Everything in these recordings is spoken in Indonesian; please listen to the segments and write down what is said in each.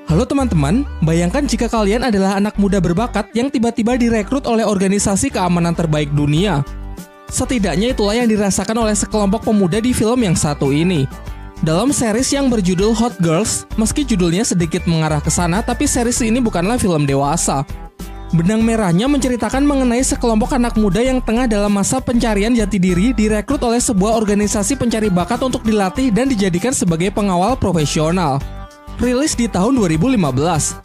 Halo teman-teman, bayangkan jika kalian adalah anak muda berbakat yang tiba-tiba direkrut oleh organisasi keamanan terbaik dunia. Setidaknya itulah yang dirasakan oleh sekelompok pemuda di film yang satu ini. Dalam series yang berjudul Hot Girls, meski judulnya sedikit mengarah ke sana, tapi series ini bukanlah film dewasa. Benang merahnya menceritakan mengenai sekelompok anak muda yang tengah dalam masa pencarian jati diri direkrut oleh sebuah organisasi pencari bakat untuk dilatih dan dijadikan sebagai pengawal profesional. Rilis di tahun 2015,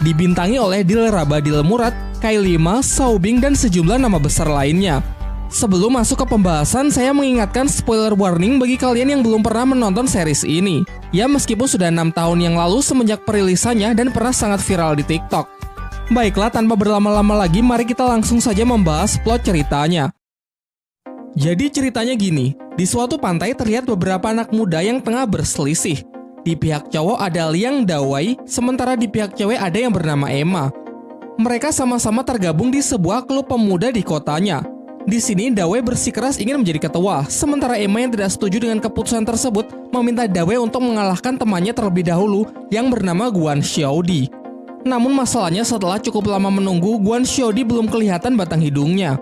dibintangi oleh Dilraba Badil Murad, Kylie Ma, Saubing, dan sejumlah nama besar lainnya. Sebelum masuk ke pembahasan, saya mengingatkan spoiler warning bagi kalian yang belum pernah menonton series ini. Ya, meskipun sudah 6 tahun yang lalu semenjak perilisannya dan pernah sangat viral di TikTok. Baiklah, tanpa berlama-lama lagi, mari kita langsung saja membahas plot ceritanya. Jadi ceritanya gini, di suatu pantai terlihat beberapa anak muda yang tengah berselisih. Di pihak cowok ada Liang Dawei, sementara di pihak cewek ada yang bernama Emma. Mereka sama-sama tergabung di sebuah klub pemuda di kotanya. Di sini Dawei bersikeras ingin menjadi ketua, sementara Emma yang tidak setuju dengan keputusan tersebut meminta Dawei untuk mengalahkan temannya terlebih dahulu yang bernama Guan Xiaodi. Namun masalahnya setelah cukup lama menunggu, Guan Xiaodi belum kelihatan batang hidungnya.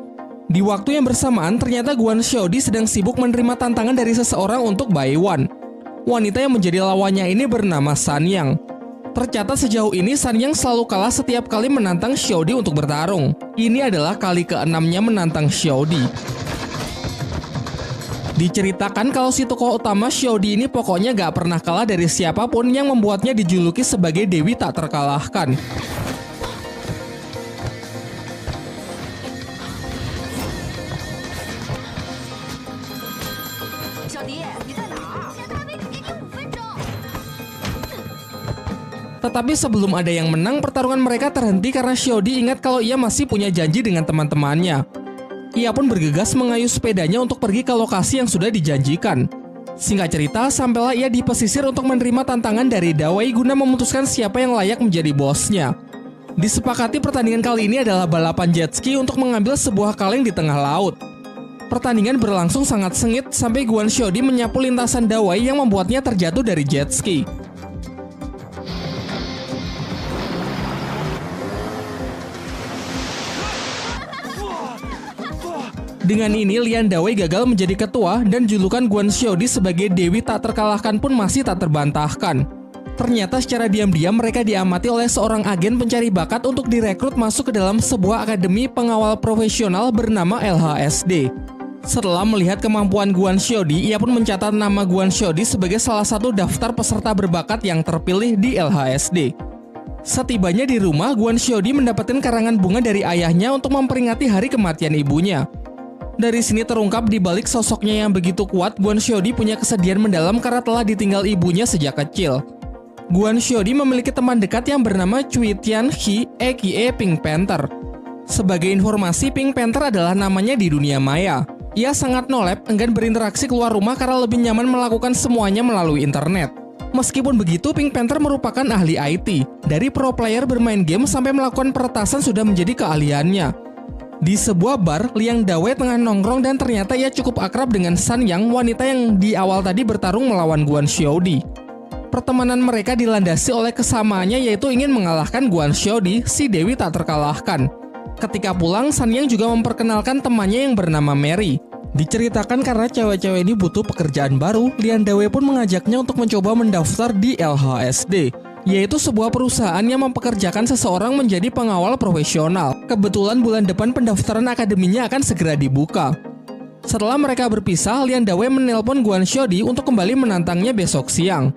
Di waktu yang bersamaan, ternyata Guan Xiaodi sedang sibuk menerima tantangan dari seseorang untuk Baiwan. Wanita yang menjadi lawannya ini bernama Sanyang. Tercatat sejauh ini Sanyang selalu kalah setiap kali menantang Xiaodi untuk bertarung. Ini adalah kali ke-6-nya menantang Xiaodi. Diceritakan kalau si tokoh utama Xiaodi ini pokoknya gak pernah kalah dari siapapun yang membuatnya dijuluki sebagai Dewi tak terkalahkan. Tetapi sebelum ada yang menang, pertarungan mereka terhenti karena Xiaodi ingat kalau ia masih punya janji dengan teman-temannya. Ia pun bergegas mengayuh sepedanya untuk pergi ke lokasi yang sudah dijanjikan. Singkat cerita, sampailah ia di pesisir untuk menerima tantangan dari Dawei guna memutuskan siapa yang layak menjadi bosnya. Disepakati pertandingan kali ini adalah balapan jet ski untuk mengambil sebuah kaleng di tengah laut. Pertandingan berlangsung sangat sengit sampai Guan Xiaodi menyapu lintasan Dawei yang membuatnya terjatuh dari jet ski. Dengan ini, Lian Dawei gagal menjadi ketua dan julukan Guan Xiaodi sebagai Dewi tak terkalahkan pun masih tak terbantahkan. Ternyata secara diam-diam mereka diamati oleh seorang agen pencari bakat untuk direkrut masuk ke dalam sebuah akademi pengawal profesional bernama LHSD. Setelah melihat kemampuan Guan Xiaodi, ia pun mencatat nama Guan Xiaodi sebagai salah satu daftar peserta berbakat yang terpilih di LHSD. Setibanya di rumah, Guan Xiaodi mendapatkan karangan bunga dari ayahnya untuk memperingati hari kematian ibunya. Dari sini terungkap di balik sosoknya yang begitu kuat, Guan Xiaodi punya kesedihan mendalam karena telah ditinggal ibunya sejak kecil. Guan Xiaodi memiliki teman dekat yang bernama Cui Tianhe, aka Pink Panther. Sebagai informasi, Pink Panther adalah namanya di dunia maya. Ia sangat nolep, enggan berinteraksi keluar rumah karena lebih nyaman melakukan semuanya melalui internet. Meskipun begitu, Pink Panther merupakan ahli IT. Dari pro player bermain game sampai melakukan peretasan sudah menjadi keahliannya. Di sebuah bar, Liang Dawei tengah nongkrong dan ternyata ia cukup akrab dengan Sanyang, wanita yang di awal tadi bertarung melawan Guan Xiaodi. Pertemanan mereka dilandasi oleh kesamaannya yaitu ingin mengalahkan Guan Xiaodi, si Dewi tak terkalahkan. Ketika pulang, Sanyang juga memperkenalkan temannya yang bernama Mary. Diceritakan karena cewek-cewek ini butuh pekerjaan baru, Lian Dawei pun mengajaknya untuk mencoba mendaftar di LHSD. Yaitu sebuah perusahaan yang mempekerjakan seseorang menjadi pengawal profesional. Kebetulan bulan depan pendaftaran akademinya akan segera dibuka. Setelah mereka berpisah, Lian Dawei menelpon Guan Xiaodi untuk kembali menantangnya besok siang.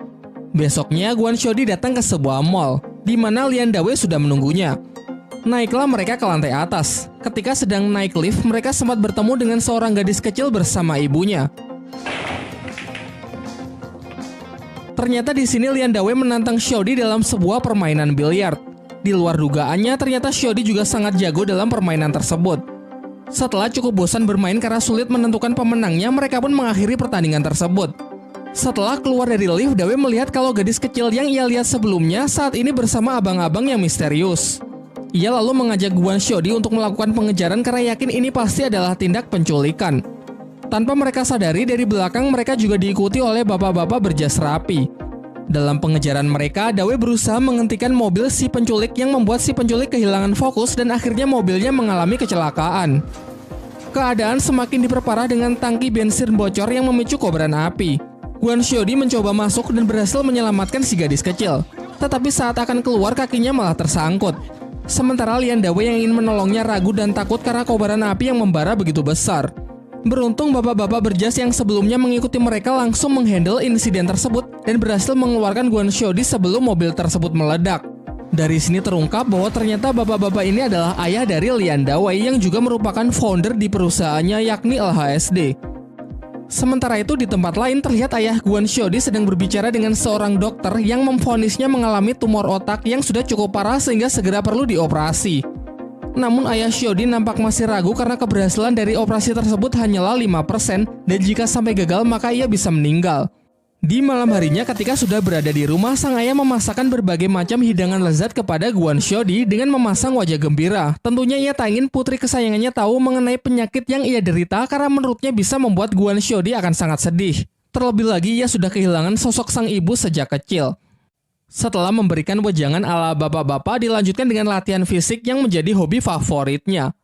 Besoknya, Guan Xiaodi datang ke sebuah mall, di mana Lian Dawei sudah menunggunya. Naiklah mereka ke lantai atas. Ketika sedang naik lift, mereka sempat bertemu dengan seorang gadis kecil bersama ibunya. Ternyata di sini Lian Dawei menantang Xiaodi dalam sebuah permainan biliar. Di luar dugaannya, ternyata Xiaodi juga sangat jago dalam permainan tersebut. Setelah cukup bosan bermain karena sulit menentukan pemenangnya, mereka pun mengakhiri pertandingan tersebut. Setelah keluar dari lift, Dawei melihat kalau gadis kecil yang ia lihat sebelumnya saat ini bersama abang-abang yang misterius. Ia lalu mengajak Guan Xiaodi untuk melakukan pengejaran karena yakin ini pasti adalah tindak penculikan. Tanpa mereka sadari, dari belakang mereka juga diikuti oleh bapak-bapak berjas rapi. Dalam pengejaran mereka, Dawei berusaha menghentikan mobil si penculik yang membuat si penculik kehilangan fokus dan akhirnya mobilnya mengalami kecelakaan. Keadaan semakin diperparah dengan tangki bensin bocor yang memicu kobaran api. Guan Xiaodi mencoba masuk dan berhasil menyelamatkan si gadis kecil. Tetapi saat akan keluar kakinya malah tersangkut. Sementara Lian Dawei yang ingin menolongnya ragu dan takut karena kobaran api yang membara begitu besar. Beruntung bapak-bapak berjas yang sebelumnya mengikuti mereka langsung menghandle insiden tersebut dan berhasil mengeluarkan Guan Xiaodi sebelum mobil tersebut meledak. Dari sini terungkap bahwa ternyata bapak-bapak ini adalah ayah dari Lian Dawei yang juga merupakan founder di perusahaannya yakni LHSD. Sementara itu di tempat lain terlihat ayah Guan Xiaodi sedang berbicara dengan seorang dokter yang memvonisnya mengalami tumor otak yang sudah cukup parah sehingga segera perlu dioperasi. Namun ayah Xiaodi nampak masih ragu karena keberhasilan dari operasi tersebut hanyalah 5% dan jika sampai gagal maka ia bisa meninggal. Di malam harinya ketika sudah berada di rumah, sang ayah memasakkan berbagai macam hidangan lezat kepada Guan Xiaodi dengan memasang wajah gembira. Tentunya ia tak ingin putri kesayangannya tahu mengenai penyakit yang ia derita karena menurutnya bisa membuat Guan Xiaodi akan sangat sedih. Terlebih lagi ia sudah kehilangan sosok sang ibu sejak kecil. Setelah memberikan wejangan ala bapak-bapak, dilanjutkan dengan latihan fisik yang menjadi hobi favoritnya.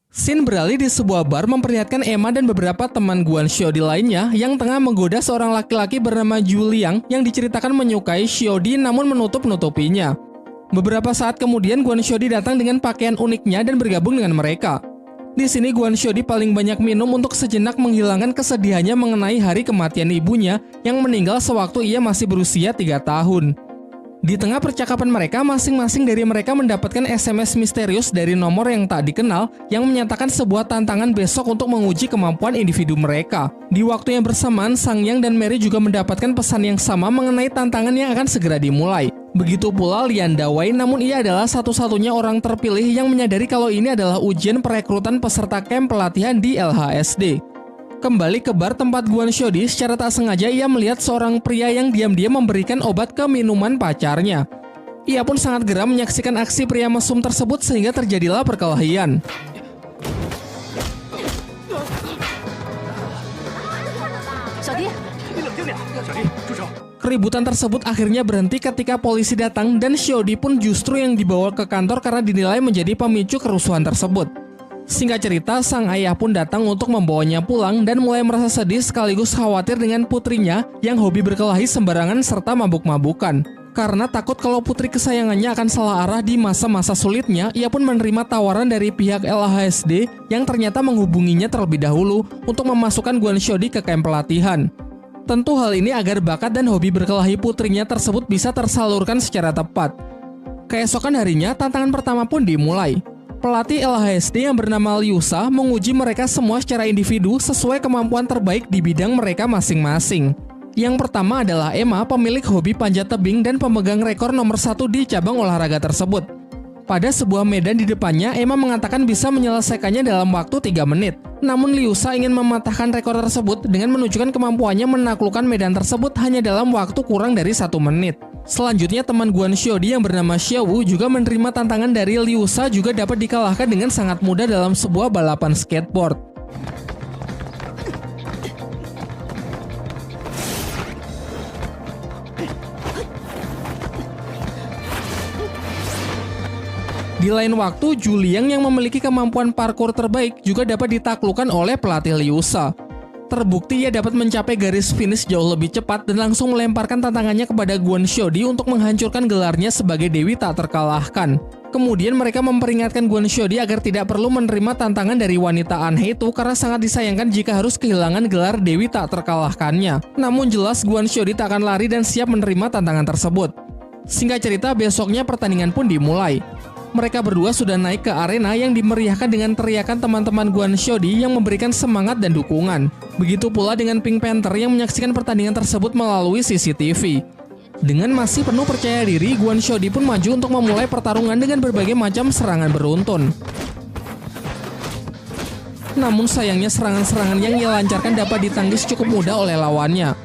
Scene beralih di sebuah bar memperlihatkan Emma dan beberapa teman Guan Xiaodi lainnya yang tengah menggoda seorang laki-laki bernama Zhu Liang yang diceritakan menyukai Xiaodi namun menutup-nutupinya. Beberapa saat kemudian Guan Xiaodi datang dengan pakaian uniknya dan bergabung dengan mereka. Di sini Guan Xiaodi paling banyak minum untuk sejenak menghilangkan kesedihannya mengenai hari kematian ibunya yang meninggal sewaktu ia masih berusia 3 tahun. Di tengah percakapan mereka, masing-masing dari mereka mendapatkan SMS misterius dari nomor yang tak dikenal yang menyatakan sebuah tantangan besok untuk menguji kemampuan individu mereka. Di waktu yang bersamaan, Sang Yang dan Mary juga mendapatkan pesan yang sama mengenai tantangan yang akan segera dimulai. Begitu pula Lian Dawei, namun ia adalah satu-satunya orang terpilih yang menyadari kalau ini adalah ujian perekrutan peserta camp pelatihan di LHSD. Kembali ke bar tempat Guan Xiaodi, secara tak sengaja ia melihat seorang pria yang diam-diam memberikan obat ke minuman pacarnya. Ia pun sangat geram menyaksikan aksi pria mesum tersebut sehingga terjadilah perkelahian. Keributan tersebut akhirnya berhenti ketika polisi datang dan Xiaodi pun justru yang dibawa ke kantor karena dinilai menjadi pemicu kerusuhan tersebut. Singkat cerita, sang ayah pun datang untuk membawanya pulang dan mulai merasa sedih sekaligus khawatir dengan putrinya yang hobi berkelahi sembarangan serta mabuk-mabukan. Karena takut kalau putri kesayangannya akan salah arah di masa-masa sulitnya, ia pun menerima tawaran dari pihak LHSD yang ternyata menghubunginya terlebih dahulu untuk memasukkan Guan Xiaodi ke camp pelatihan. Tentu hal ini agar bakat dan hobi berkelahi putrinya tersebut bisa tersalurkan secara tepat. Keesokan harinya, tantangan pertama pun dimulai. Pelatih LHSD yang bernama Liu Sha menguji mereka semua secara individu sesuai kemampuan terbaik di bidang mereka masing-masing. Yang pertama adalah Emma, pemilik hobi panjat tebing dan pemegang rekor nomor 1 di cabang olahraga tersebut. Pada sebuah medan di depannya, Emma mengatakan bisa menyelesaikannya dalam waktu 3 menit. Namun Liu Sha ingin mematahkan rekor tersebut dengan menunjukkan kemampuannya menaklukkan medan tersebut hanya dalam waktu kurang dari 1 menit. Selanjutnya teman Guan Xiaodi yang bernama Xiaowu juga menerima tantangan dari Liu Sha juga dapat dikalahkan dengan sangat mudah dalam sebuah balapan skateboard. Di lain waktu, Zhu Liang yang memiliki kemampuan parkour terbaik juga dapat ditaklukkan oleh pelatih Liu Sha. Terbukti ia dapat mencapai garis finish jauh lebih cepat dan langsung melemparkan tantangannya kepada Guan Xiaodi untuk menghancurkan gelarnya sebagai dewi tak terkalahkan. Kemudian mereka memperingatkan Guan Xiaodi agar tidak perlu menerima tantangan dari wanita aneh itu karena sangat disayangkan jika harus kehilangan gelar dewi tak terkalahkannya. Namun jelas Guan Xiaodi tak akan lari dan siap menerima tantangan tersebut. Singkat cerita, besoknya pertandingan pun dimulai. Mereka berdua sudah naik ke arena yang dimeriahkan dengan teriakan teman-teman Guan Xiaodi yang memberikan semangat dan dukungan. Begitu pula dengan Pink Panther yang menyaksikan pertandingan tersebut melalui CCTV. Dengan masih penuh percaya diri, Guan Xiaodi pun maju untuk memulai pertarungan dengan berbagai macam serangan beruntun. Namun sayangnya serangan-serangan yang ia lancarkan dapat ditangkis cukup mudah oleh lawannya.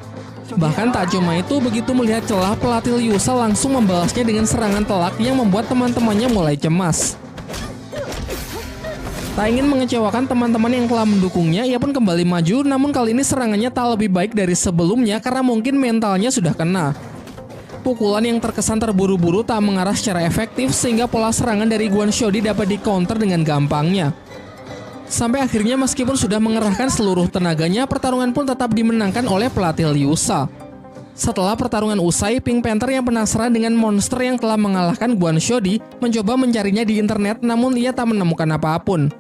Bahkan tak cuma itu, begitu melihat celah, pelatih Liu Sha langsung membalasnya dengan serangan telak yang membuat teman-temannya mulai cemas. Tak ingin mengecewakan teman-teman yang telah mendukungnya, ia pun kembali maju, namun kali ini serangannya tak lebih baik dari sebelumnya karena mungkin mentalnya sudah kena. Pukulan yang terkesan terburu-buru tak mengarah secara efektif sehingga pola serangan dari Guan Xiaodi dapat di-counter dengan gampangnya. Sampai akhirnya meskipun sudah mengerahkan seluruh tenaganya, pertarungan pun tetap dimenangkan oleh pelatih Liu Sha. Setelah pertarungan usai, Pink Panther yang penasaran dengan monster yang telah mengalahkan Guan Xiaodi mencoba mencarinya di internet, namun ia tak menemukan apapun.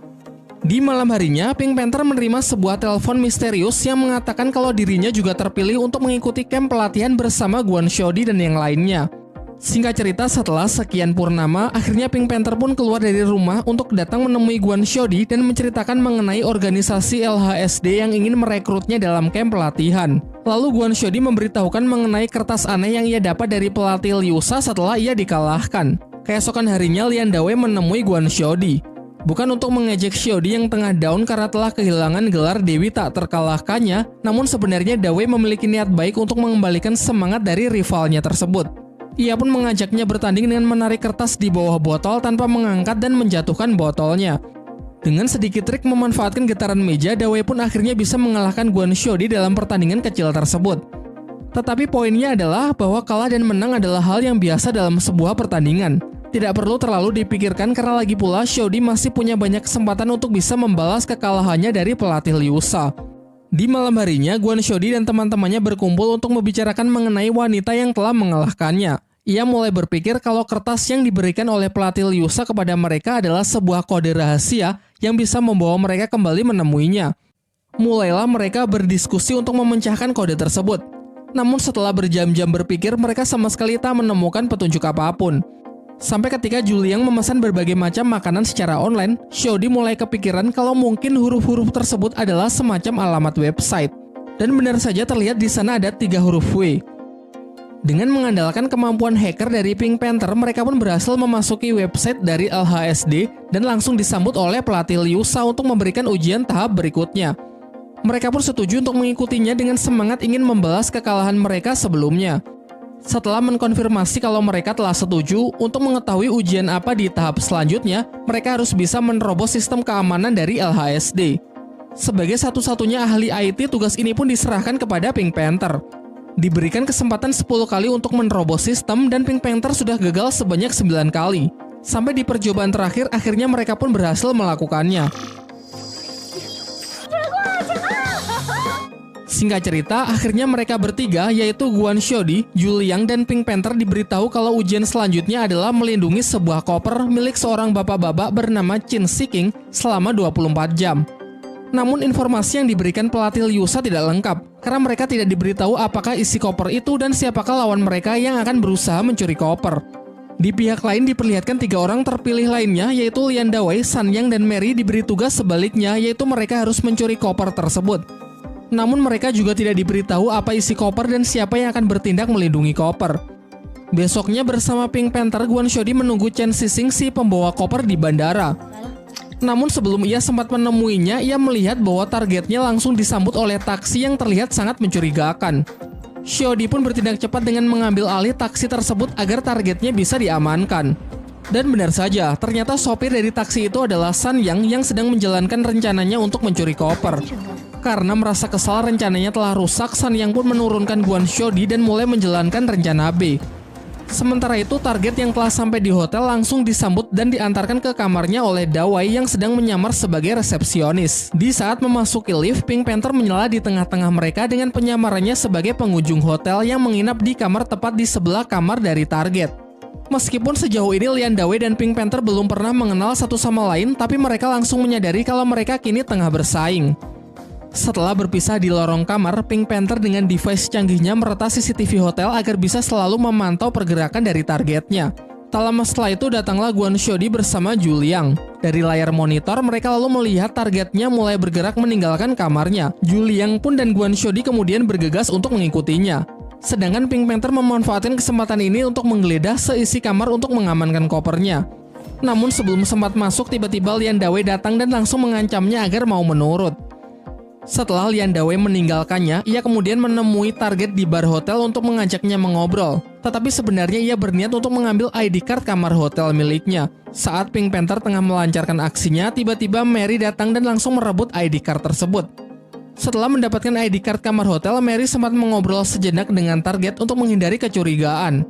Di malam harinya, Pink Panther menerima sebuah telepon misterius yang mengatakan kalau dirinya juga terpilih untuk mengikuti camp pelatihan bersama Guan Xiaodi dan yang lainnya. Singkat cerita, setelah sekian purnama, akhirnya Pink Panther pun keluar dari rumah untuk datang menemui Guan Xiaodi dan menceritakan mengenai organisasi LHSD yang ingin merekrutnya dalam camp pelatihan. Lalu Guan Xiaodi memberitahukan mengenai kertas aneh yang ia dapat dari pelatih Liu Sha setelah ia dikalahkan. Keesokan harinya, Lian Dawei menemui Guan Xiaodi. Bukan untuk mengejek Xiaodi yang tengah down karena telah kehilangan gelar Dewi tak terkalahkannya, namun sebenarnya Dawei memiliki niat baik untuk mengembalikan semangat dari rivalnya tersebut. Ia pun mengajaknya bertanding dengan menarik kertas di bawah botol tanpa mengangkat dan menjatuhkan botolnya. Dengan sedikit trik memanfaatkan getaran meja, Dawei pun akhirnya bisa mengalahkan Guan Xiaodi dalam pertandingan kecil tersebut. Tetapi poinnya adalah bahwa kalah dan menang adalah hal yang biasa dalam sebuah pertandingan. Tidak perlu terlalu dipikirkan karena lagi pula Xiaodi masih punya banyak kesempatan untuk bisa membalas kekalahannya dari pelatih Liu Sha. Di malam harinya, Guan Xiaodi dan teman-temannya berkumpul untuk membicarakan mengenai wanita yang telah mengalahkannya. Ia mulai berpikir kalau kertas yang diberikan oleh pelatih Liu Sha kepada mereka adalah sebuah kode rahasia yang bisa membawa mereka kembali menemuinya. Mulailah mereka berdiskusi untuk memecahkan kode tersebut. Namun setelah berjam-jam berpikir, mereka sama sekali tak menemukan petunjuk apapun. Sampai ketika Juliang memesan berbagai macam makanan secara online, Xiaodi mulai kepikiran kalau mungkin huruf-huruf tersebut adalah semacam alamat website. Dan benar saja terlihat di sana ada 3 huruf W. Dengan mengandalkan kemampuan hacker dari Pink Panther, mereka pun berhasil memasuki website dari LHSD dan langsung disambut oleh pelatih Liu Sha untuk memberikan ujian tahap berikutnya. Mereka pun setuju untuk mengikutinya dengan semangat ingin membalas kekalahan mereka sebelumnya. Setelah mengkonfirmasi kalau mereka telah setuju untuk mengetahui ujian apa di tahap selanjutnya, mereka harus bisa menerobos sistem keamanan dari LHSD. Sebagai satu-satunya ahli IT, tugas ini pun diserahkan kepada Pink Panther. Diberikan kesempatan 10 kali untuk menerobos sistem dan Pink Panther sudah gagal sebanyak 9 kali. Sampai di percobaan terakhir, akhirnya mereka pun berhasil melakukannya. Singkat cerita, akhirnya mereka bertiga, yaitu Guan Xiaodi, Juliang, dan Pink Panther diberitahu kalau ujian selanjutnya adalah melindungi sebuah koper milik seorang bapak-bapak bernama Qin Shiking selama 24 jam. Namun informasi yang diberikan pelatih Liu Sha tidak lengkap, karena mereka tidak diberitahu apakah isi koper itu dan siapakah lawan mereka yang akan berusaha mencuri koper. Di pihak lain diperlihatkan 3 orang terpilih lainnya, yaitu Lian Dawei, San Yang, dan Mary diberi tugas sebaliknya, yaitu mereka harus mencuri koper tersebut. Namun mereka juga tidak diberitahu apa isi koper dan siapa yang akan bertindak melindungi koper. Besoknya bersama Pink Panther, Guan Xiaodi menunggu Chen Xixing si pembawa koper di bandara. Namun sebelum ia sempat menemuinya, ia melihat bahwa targetnya langsung disambut oleh taksi yang terlihat sangat mencurigakan. Xiaodi pun bertindak cepat dengan mengambil alih taksi tersebut agar targetnya bisa diamankan. Dan benar saja, ternyata sopir dari taksi itu adalah San Yang yang sedang menjalankan rencananya untuk mencuri koper. Karena merasa kesal rencananya telah rusak, San Yang pun menurunkan Guan Xiaodi dan mulai menjalankan rencana B. Sementara itu, target yang telah sampai di hotel langsung disambut dan diantarkan ke kamarnya oleh Dawei yang sedang menyamar sebagai resepsionis. Di saat memasuki lift, Pink Panther menyela di tengah-tengah mereka dengan penyamarannya sebagai pengunjung hotel yang menginap di kamar tepat di sebelah kamar dari target. Meskipun sejauh ini Lian Dawei dan Pink Panther belum pernah mengenal satu sama lain, tapi mereka langsung menyadari kalau mereka kini tengah bersaing. Setelah berpisah di lorong kamar, Pink Panther dengan device canggihnya meretas CCTV hotel agar bisa selalu memantau pergerakan dari targetnya. Tak lama setelah itu datanglah Guan Xiaodi bersama Juliang. Dari layar monitor, mereka lalu melihat targetnya mulai bergerak meninggalkan kamarnya. Juliang pun dan Guan Xiaodi kemudian bergegas untuk mengikutinya. Sedangkan Pink Panther memanfaatkan kesempatan ini untuk menggeledah seisi kamar untuk mengamankan kopernya. Namun sebelum sempat masuk, tiba-tiba Lian Dawei datang dan langsung mengancamnya agar mau menurut. Setelah Lian Dawei meninggalkannya, ia kemudian menemui target di bar hotel untuk mengajaknya mengobrol. Tetapi sebenarnya ia berniat untuk mengambil ID card kamar hotel miliknya. Saat Pink Panther tengah melancarkan aksinya, tiba-tiba Mary datang dan langsung merebut ID card tersebut. Setelah mendapatkan ID card kamar hotel, Mary sempat mengobrol sejenak dengan target untuk menghindari kecurigaan.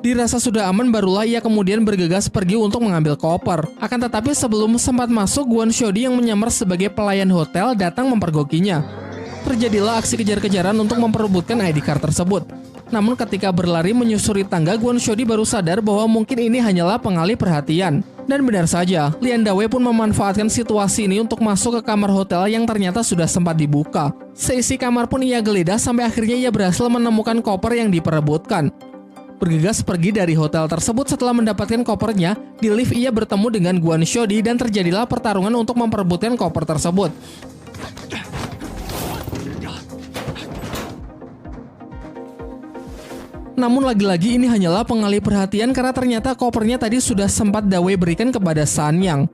Dirasa sudah aman barulah ia kemudian bergegas pergi untuk mengambil koper. Akan tetapi sebelum sempat masuk, Kwon Shodi yang menyamar sebagai pelayan hotel datang mempergokinya. Terjadilah aksi kejar-kejaran untuk memperebutkan ID card tersebut. Namun ketika berlari menyusuri tangga, Kwon Shodi baru sadar bahwa mungkin ini hanyalah pengalih perhatian. Dan benar saja, Lian Dawei pun memanfaatkan situasi ini untuk masuk ke kamar hotel yang ternyata sudah sempat dibuka. Seisi kamar pun ia geledah sampai akhirnya ia berhasil menemukan koper yang diperebutkan. Bergegas pergi dari hotel tersebut setelah mendapatkan kopernya, di lift ia bertemu dengan Kwon Shodi dan terjadilah pertarungan untuk memperebutkan koper tersebut. Namun lagi-lagi ini hanyalah pengalih perhatian karena ternyata kopernya tadi sudah sempat Dawei berikan kepada Sanyang.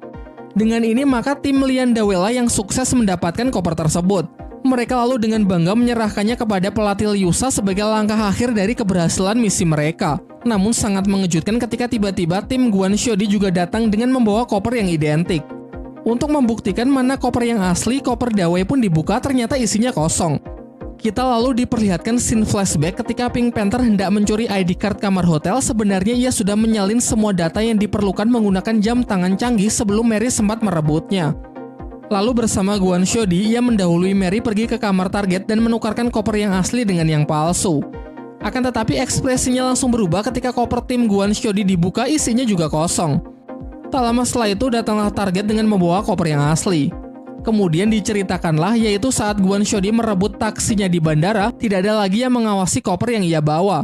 Dengan ini maka tim Lian Dawei lah yang sukses mendapatkan koper tersebut. Mereka lalu dengan bangga menyerahkannya kepada pelatih Liusa sebagai langkah akhir dari keberhasilan misi mereka. Namun sangat mengejutkan ketika tiba-tiba tim Kwon Shodi juga datang dengan membawa koper yang identik. Untuk membuktikan mana koper yang asli, koper Dawei pun dibuka ternyata isinya kosong. Kita lalu diperlihatkan scene flashback ketika Pink Panther hendak mencuri ID card kamar hotel. Sebenarnya ia sudah menyalin semua data yang diperlukan menggunakan jam tangan canggih sebelum Mary sempat merebutnya. Lalu bersama Kwon Shodi, ia mendahului Mary pergi ke kamar target dan menukarkan koper yang asli dengan yang palsu. Akan tetapi ekspresinya langsung berubah ketika koper tim Kwon Shodi dibuka, isinya juga kosong. Tak lama setelah itu datanglah target dengan membawa koper yang asli. Kemudian diceritakanlah yaitu saat Kwon Shodi merebut taksinya di bandara, tidak ada lagi yang mengawasi koper yang ia bawa.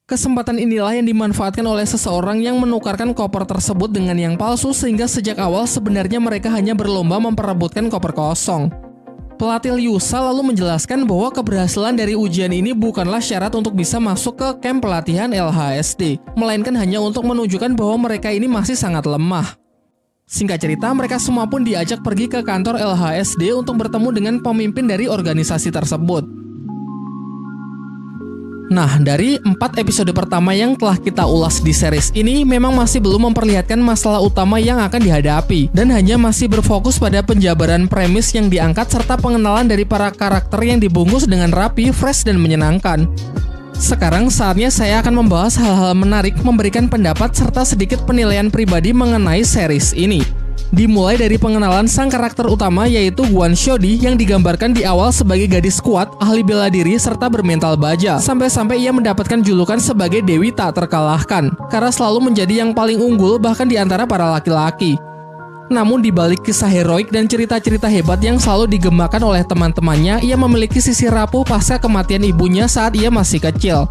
Kesempatan inilah yang dimanfaatkan oleh seseorang yang menukarkan koper tersebut dengan yang palsu sehingga sejak awal sebenarnya mereka hanya berlomba memperebutkan koper kosong. Pelatih Liusa lalu menjelaskan bahwa keberhasilan dari ujian ini bukanlah syarat untuk bisa masuk ke kamp pelatihan LHSD, melainkan hanya untuk menunjukkan bahwa mereka ini masih sangat lemah. Singkat cerita, mereka semua pun diajak pergi ke kantor LHSD untuk bertemu dengan pemimpin dari organisasi tersebut. Nah, dari 4 episode pertama yang telah kita ulas di series ini memang masih belum memperlihatkan masalah utama yang akan dihadapi dan hanya masih berfokus pada penjabaran premis yang diangkat serta pengenalan dari para karakter yang dibungkus dengan rapi, fresh, dan menyenangkan. Sekarang saatnya saya akan membahas hal-hal menarik, memberikan pendapat serta sedikit penilaian pribadi mengenai series ini. Dimulai dari pengenalan sang karakter utama yaitu Kwon Shodi yang digambarkan di awal sebagai gadis kuat, ahli bela diri, serta bermental baja. Sampai-sampai ia mendapatkan julukan sebagai Dewi tak terkalahkan, karena selalu menjadi yang paling unggul bahkan di antara para laki-laki. Namun di balik kisah heroik dan cerita-cerita hebat yang selalu digemakan oleh teman-temannya, ia memiliki sisi rapuh pasca kematian ibunya saat ia masih kecil.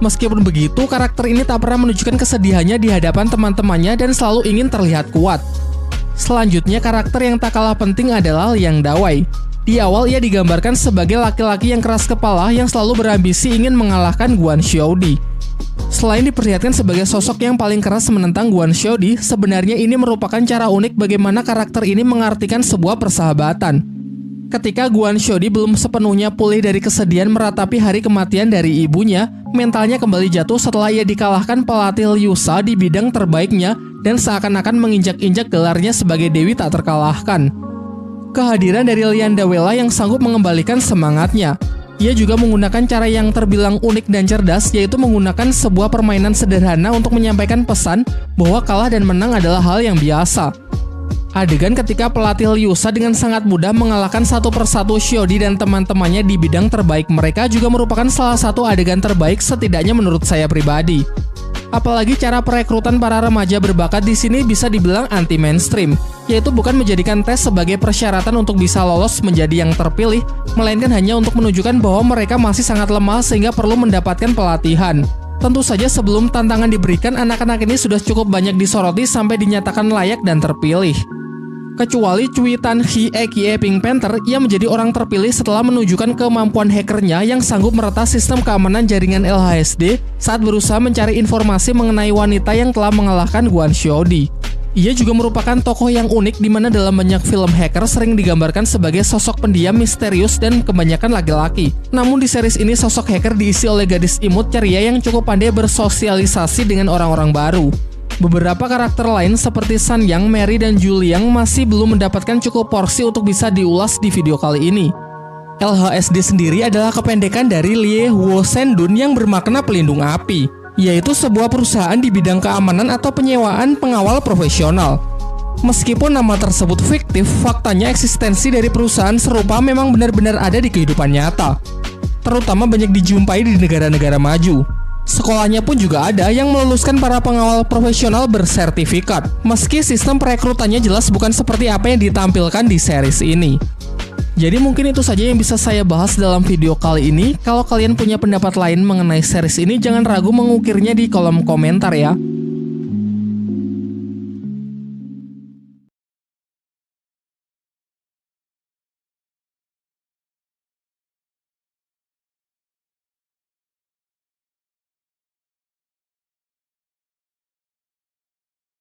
Meskipun begitu, karakter ini tak pernah menunjukkan kesedihannya di hadapan teman-temannya dan selalu ingin terlihat kuat. Selanjutnya, karakter yang tak kalah penting adalah Lian Dawei. Di awal ia digambarkan sebagai laki-laki yang keras kepala yang selalu berambisi ingin mengalahkan Kwon Shodi. Selain diperlihatkan sebagai sosok yang paling keras menentang Kwon Shodi, sebenarnya ini merupakan cara unik bagaimana karakter ini mengartikan sebuah persahabatan. Ketika Kwon Shodi belum sepenuhnya pulih dari kesedihan meratapi hari kematian dari ibunya, mentalnya kembali jatuh setelah ia dikalahkan pelatih Liusa di bidang terbaiknya dan seakan-akan menginjak-injak gelarnya sebagai Dewi tak terkalahkan. Kehadiran dari Lian Dawei yang sanggup mengembalikan semangatnya. Ia juga menggunakan cara yang terbilang unik dan cerdas, yaitu menggunakan sebuah permainan sederhana untuk menyampaikan pesan bahwa kalah dan menang adalah hal yang biasa. Adegan ketika pelatih Liusa dengan sangat mudah mengalahkan satu persatu Shodi dan teman-temannya di bidang terbaik mereka juga merupakan salah satu adegan terbaik setidaknya menurut saya pribadi. Apalagi cara perekrutan para remaja berbakat di sini bisa dibilang anti-mainstream, yaitu bukan menjadikan tes sebagai persyaratan untuk bisa lolos menjadi yang terpilih, melainkan hanya untuk menunjukkan bahwa mereka masih sangat lemah sehingga perlu mendapatkan pelatihan. Tentu saja sebelum tantangan diberikan, anak-anak ini sudah cukup banyak disoroti sampai dinyatakan layak dan terpilih. Kecuali Cui Tan Hee aka Pink Panther, ia menjadi orang terpilih setelah menunjukkan kemampuan hackernya yang sanggup meretas sistem keamanan jaringan LHSD saat berusaha mencari informasi mengenai wanita yang telah mengalahkan Kwon Shodi. Ia juga merupakan tokoh yang unik di mana dalam banyak film hacker sering digambarkan sebagai sosok pendiam, misterius, dan kebanyakan laki-laki. Namun di series ini sosok hacker diisi oleh gadis imut ceria yang cukup pandai bersosialisasi dengan orang-orang baru. Beberapa karakter lain seperti Sanyang, Mary, dan Juliang masih belum mendapatkan cukup porsi untuk bisa diulas di video kali ini. LHSD sendiri adalah kependekan dari Lie Huo Sendun yang bermakna pelindung api. yaitu sebuah perusahaan di bidang keamanan atau penyewaan pengawal profesional. Meskipun nama tersebut fiktif, faktanya eksistensi dari perusahaan serupa memang benar-benar ada di kehidupan nyata, terutama banyak dijumpai di negara-negara maju. Sekolahnya pun juga ada yang meluluskan para pengawal profesional bersertifikat, meski sistem perekrutannya jelas bukan seperti apa yang ditampilkan di series ini. Jadi mungkin itu saja yang bisa saya bahas dalam video kali ini. Kalau kalian punya pendapat lain mengenai series ini, jangan ragu mengukirnya di kolom komentar ya.